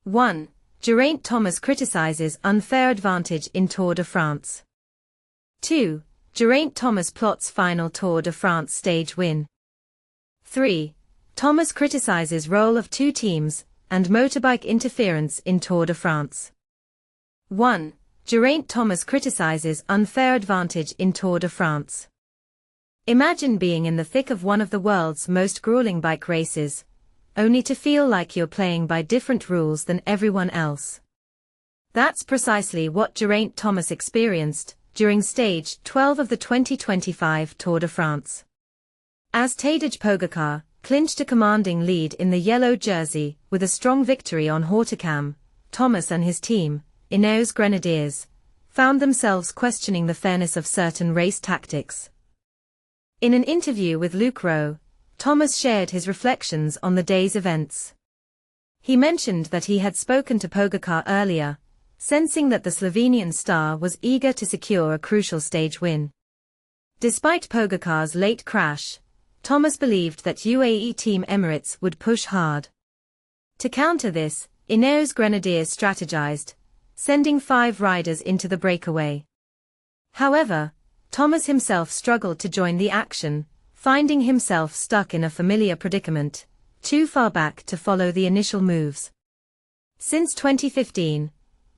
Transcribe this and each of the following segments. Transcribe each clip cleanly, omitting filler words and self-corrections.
1. Geraint Thomas criticizes unfair advantage in Tour de France. 2. Geraint Thomas plots final Tour de France stage win. 3. Thomas criticizes role of two teams and motorbike interference in Tour de France. 1. Geraint Thomas criticizes unfair advantage in Tour de France. Imagine being in the thick of one of the world's most grueling bike races, only to feel like you're playing by different rules than everyone else. That's precisely what Geraint Thomas experienced during stage 12 of the 2025 Tour de France. As Tadej Pogacar clinched a commanding lead in the yellow jersey with a strong victory on Hautacam, Thomas and his team, Ineos Grenadiers, found themselves questioning the fairness of certain race tactics. In an interview with Luke Rowe, Thomas shared his reflections on the day's events. He mentioned that he had spoken to Pogacar earlier, sensing that the Slovenian star was eager to secure a crucial stage win. Despite Pogacar's late crash, Thomas believed that UAE Team Emirates would push hard. To counter this, Ineos Grenadiers strategized, sending 5 riders into the breakaway. However, Thomas himself struggled to join the action, finding himself stuck in a familiar predicament, too far back to follow the initial moves. Since 2015,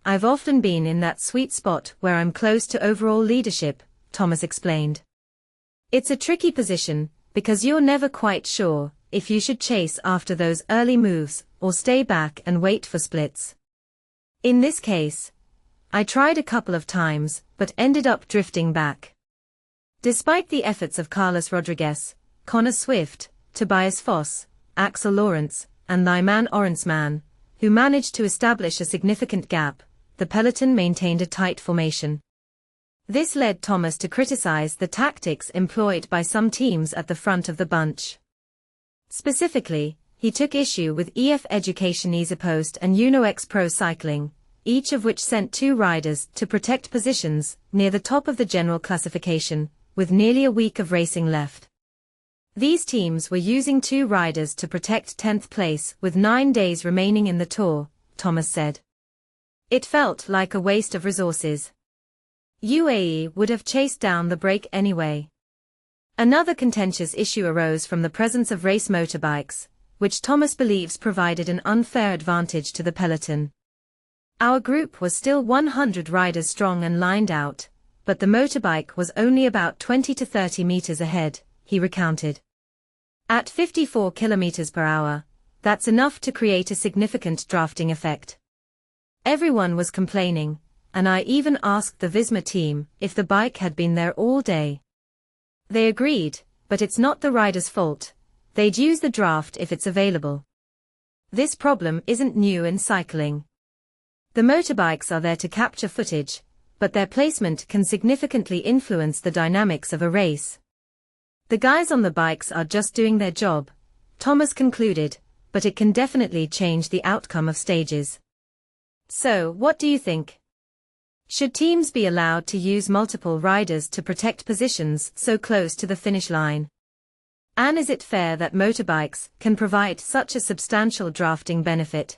I've often been in that sweet spot where I'm close to overall leadership, Thomas explained. It's a tricky position, because you're never quite sure if you should chase after those early moves or stay back and wait for splits. In this case, I tried a couple of times but ended up drifting back. Despite the efforts of Carlos Rodriguez, Connor Swift, Tobias Foss, Axel Lawrence, and Lyman Orensman, who managed to establish a significant gap, the peloton maintained a tight formation. This led Thomas to criticize the tactics employed by some teams at the front of the bunch. Specifically, he took issue with EF Education-EasyPost and UnoX Pro Cycling, each of which sent 2 riders to protect positions near the top of the general classification, with nearly a week of racing left. These teams were using 2 riders to protect 10th place with 9 days remaining in the Tour, Thomas said. It felt like a waste of resources. UAE would have chased down the break anyway. Another contentious issue arose from the presence of race motorbikes, which Thomas believes provided an unfair advantage to the peloton. Our group was still 100 riders strong and lined out, but the motorbike was only about 20 to 30 meters ahead, he recounted. At 54 kilometers per hour, that's enough to create a significant drafting effect. Everyone was complaining, and I even asked the Visma team if the bike had been there all day. They agreed, but it's not the rider's fault. They'd use the draft if it's available. This problem isn't new in cycling. The motorbikes are there to capture footage, but their placement can significantly influence the dynamics of a race. The guys on the bikes are just doing their job, Thomas concluded, but it can definitely change the outcome of stages. So, what do you think? Should teams be allowed to use multiple riders to protect positions so close to the finish line? And is it fair that motorbikes can provide such a substantial drafting benefit?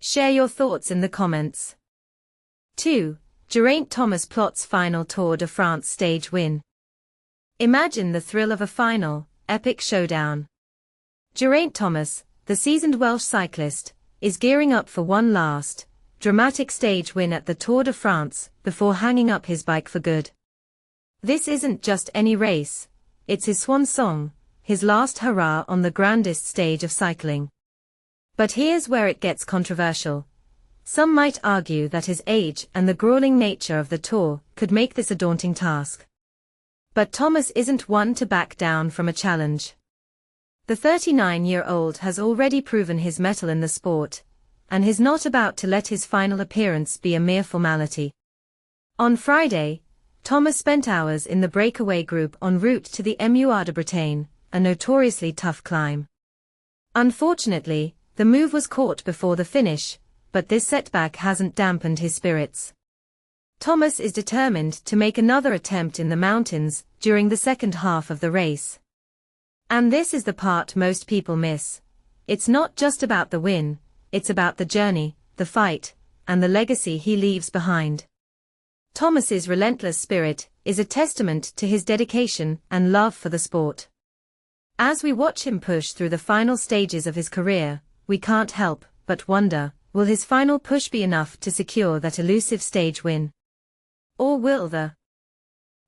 Share your thoughts in the comments. 2. Geraint Thomas plots final Tour de France stage win. Imagine the thrill of a final, epic showdown. Geraint Thomas, the seasoned Welsh cyclist, is gearing up for one last, dramatic stage win at the Tour de France before hanging up his bike for good. This isn't just any race, it's his swan song, his last hurrah on the grandest stage of cycling. But here's where it gets controversial. Some might argue that his age and the grueling nature of the Tour could make this a daunting task. But Thomas isn't one to back down from a challenge. The 39-year-old has already proven his mettle in the sport, and he's not about to let his final appearance be a mere formality. On Friday, Thomas spent hours in the breakaway group en route to the Mûr-de-Bretagne, a notoriously tough climb. Unfortunately, the move was caught before the finish, but this setback hasn't dampened his spirits. Thomas is determined to make another attempt in the mountains during the second half of the race. And this is the part most people miss. It's not just about the win, it's about the journey, the fight, and the legacy he leaves behind. Thomas's relentless spirit is a testament to his dedication and love for the sport. As we watch him push through the final stages of his career, we can't help but wonder, will his final push be enough to secure that elusive stage win? Or will the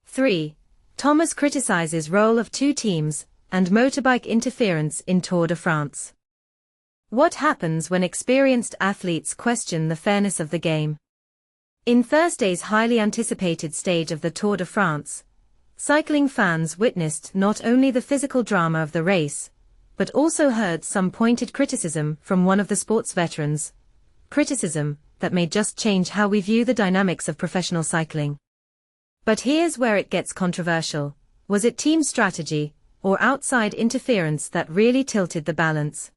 3. Thomas criticizes role of two teams and motorbike interference in Tour de France. What happens when experienced athletes question the fairness of the game? In Thursday's highly anticipated stage of the Tour de France, cycling fans witnessed not only the physical drama of the race, but also heard some pointed criticism from one of the sport's veterans, criticism that may just change how we view the dynamics of professional cycling. But here's where it gets controversial. Was it team strategy or outside interference that really tilted the balance?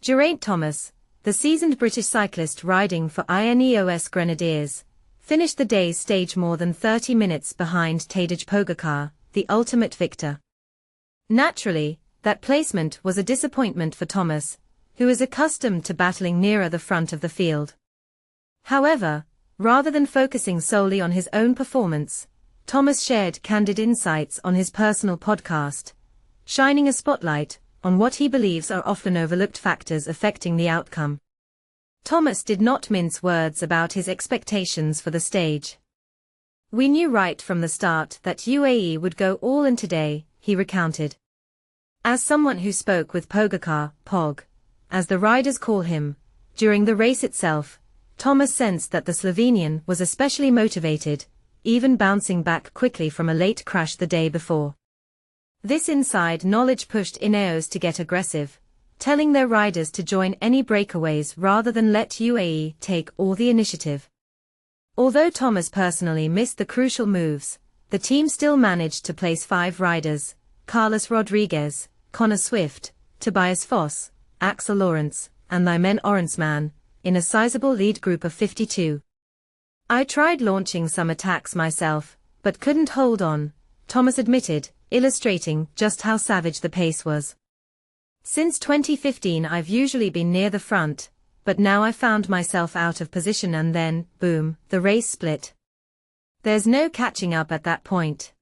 Geraint Thomas, the seasoned British cyclist riding for Ineos Grenadiers, finished the day's stage more than 30 minutes behind Tadej Pogacar, the ultimate victor. Naturally, that placement was a disappointment for Thomas, who is accustomed to battling nearer the front of the field. However, rather than focusing solely on his own performance, Thomas shared candid insights on his personal podcast, shining a spotlight on what he believes are often overlooked factors affecting the outcome. Thomas did not mince words about his expectations for the stage. "We knew right from the start that UAE would go all in today," he recounted. As someone who spoke with Pogacar, Pog, as the riders call him, during the race itself, Thomas sensed that the Slovenian was especially motivated, even bouncing back quickly from a late crash the day before. This inside knowledge pushed Ineos to get aggressive, telling their riders to join any breakaways rather than let UAE take all the initiative. Although Thomas personally missed the crucial moves, the team still managed to place 5 riders, Carlos Rodriguez, Connor Swift, Tobias Foss, Axel Lawrence, and Lyman Orensman, in a sizable lead group of 52. "I tried launching some attacks myself, but couldn't hold on," Thomas admitted, illustrating just how savage the pace was. "Since 2015 I've usually been near the front, but now I found myself out of position and then, boom, the race split. There's no catching up at that point.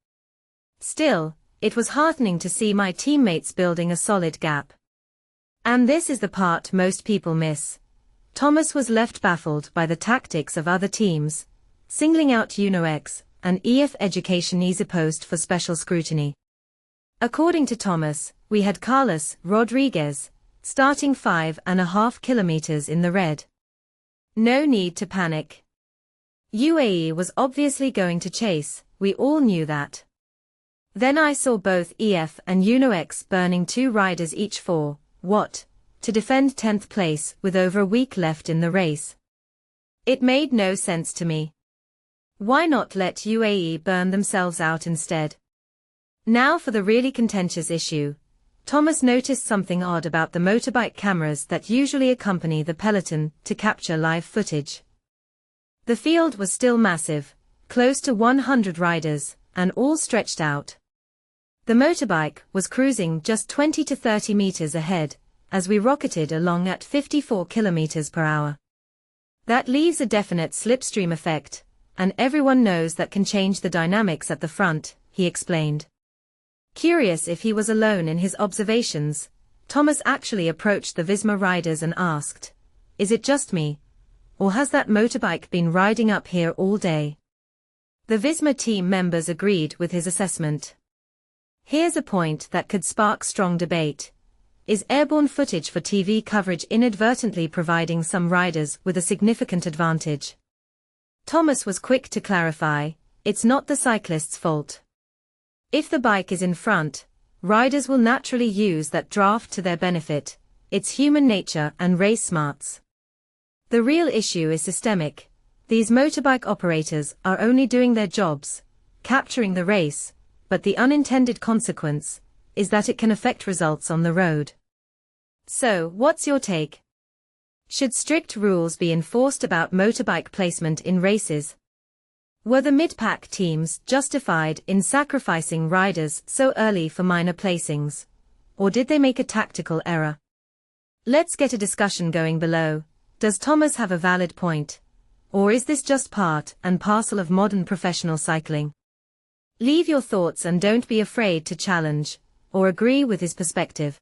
Still, it was heartening to see my teammates building a solid gap. And this is the part most people miss." Thomas was left baffled by the tactics of other teams, singling out UNOX and EF Education-EasyPost for special scrutiny. According to Thomas, "We had Carlos Rodriguez starting 5.5 kilometers in the red. No need to panic. UAE was obviously going to chase, we all knew that. Then I saw both EF and UNOX burning 2 riders each for, what? To defend 10th place with over a week left in the race. It made no sense to me. Why not let UAE burn themselves out instead?" Now for the really contentious issue. Thomas noticed something odd about the motorbike cameras that usually accompany the peloton to capture live footage. The field was still massive, close to 100 riders, and all stretched out. The motorbike was cruising just 20 to 30 meters ahead, as we rocketed along at 54 kilometers per hour. That leaves a definite slipstream effect, and everyone knows that can change the dynamics at the front, he explained. Curious if he was alone in his observations, Thomas actually approached the Visma riders and asked, "Is it just me? Or has that motorbike been riding up here all day?" The Visma team members agreed with his assessment. Here's a point that could spark strong debate. Is airborne footage for TV coverage inadvertently providing some riders with a significant advantage? Thomas was quick to clarify, it's not the cyclist's fault. If the bike is in front, riders will naturally use that draft to their benefit. It's human nature and race smarts. The real issue is systemic. These motorbike operators are only doing their jobs, capturing the race, but the unintended consequence is that it can affect results on the road. So, what's your take? Should strict rules be enforced about motorbike placement in races? Were the mid-pack teams justified in sacrificing riders so early for minor placings? Or did they make a tactical error? Let's get a discussion going below. Does Thomas have a valid point? Or is this just part and parcel of modern professional cycling? Leave your thoughts and don't be afraid to challenge or agree with his perspective.